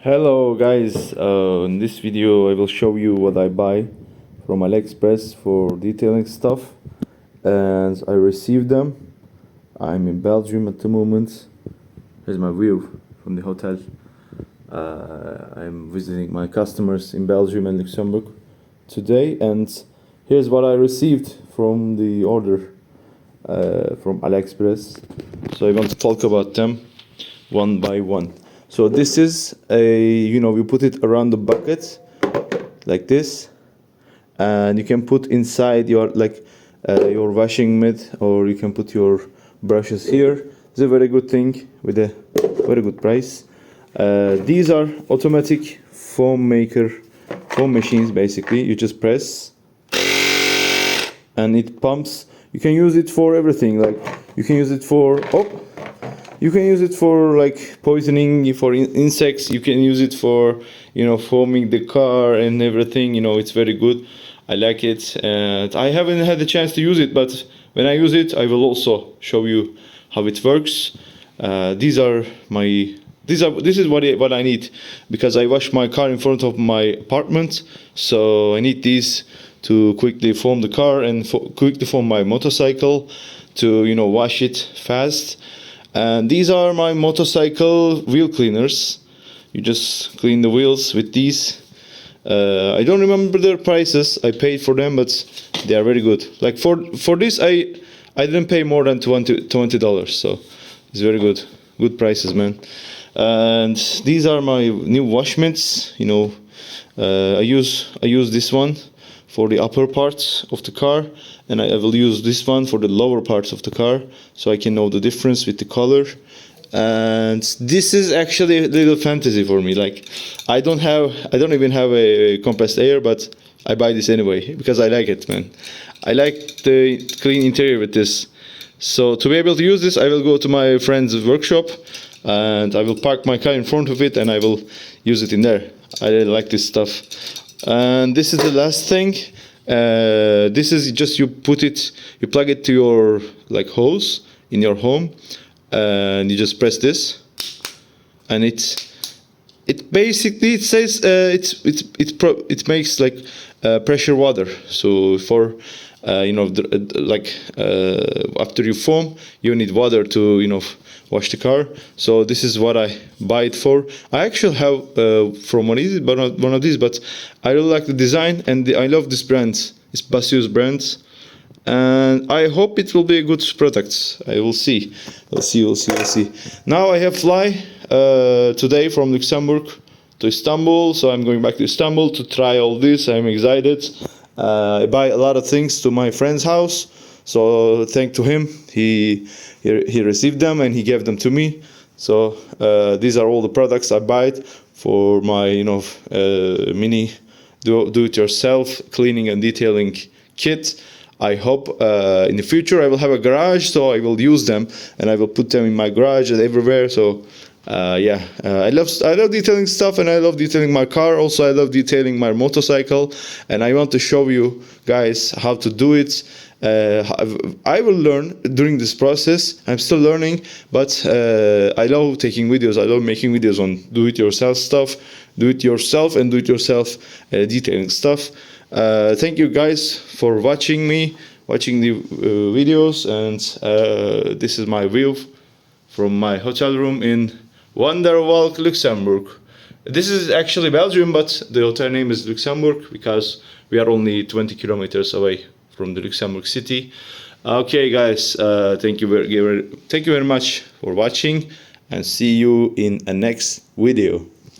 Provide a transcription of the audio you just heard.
Hello guys, in this video I will show you what I buy from AliExpress for detailing stuff, and I received them. I'm in Belgium at the moment. Here's my view from the hotel. I'm visiting my customers in Belgium and Luxembourg today, and here's what I received from the order from AliExpress. So I want to talk about them one by one. So this is we put it around the bucket like this, and you can put inside your your washing mitt, or you can put your brushes here. It's a very good thing with a very good price. These are automatic foam machines. Basically, you just press and it pumps. You can use it for everything. Like you can use it for like poisoning for insects. You can use it for foaming the car and everything. It's very good. I like it, and I haven't had the chance to use it, but when I use it I will also show you how it works. This is what I need, because I wash my car in front of my apartment, so I need these to quickly foam the car and quickly foam my motorcycle, to wash it fast. And these are my motorcycle wheel cleaners. You just clean the wheels with these. I don't remember their prices. I paid for them, but they are very good. Like for this, I didn't pay more than $20, so it's very good prices, man. And these are my new wash mitts. I use this one for the upper parts of the car, and I will use this one for the lower parts of the car, so I can know the difference with the color. And this is actually a little fantasy for me. Like I don't even have a compressed air, but I buy this anyway because I like it, man. I like the clean interior with this. So to be able to use this, I will go to my friend's workshop and I will park my car in front of it and I will use it in there. I really like this stuff. And this is the last thing. This is just you plug it to your hose in your home, and you just press this, and it basically says it makes pressure water. So for after you foam, you need water to wash the car. So this is what I buy it for. I actually have from one of these, but I really like the design, and I love this brand. It's Basius brand, and I hope it will be a good product. I will see. We'll see. Now I have fly today from Luxembourg to Istanbul, so I'm going back to Istanbul to try all this. I'm excited. I buy a lot of things to my friend's house, so thank to him. He received them and he gave them to me. So these are all the products I buy for my mini do-it-yourself cleaning and detailing kit. I hope in the future I will have a garage, so I will use them and I will put them in my garage and everywhere. So I love detailing stuff, and I love detailing my car. Also, I love detailing my motorcycle, and I want to show you guys how to do it. I will learn during this process. I'm still learning, but I love taking videos. I love making videos on do-it-yourself stuff, and do-it-yourself detailing stuff. Thank you guys for watching the videos, and this is my view from my hotel room in Wonderwalk, Luxembourg. This is actually Belgium, but the hotel name is Luxembourg because we are only 20 kilometers away from the Luxembourg city. Okay, guys, thank you very much for watching, and see you in a next video.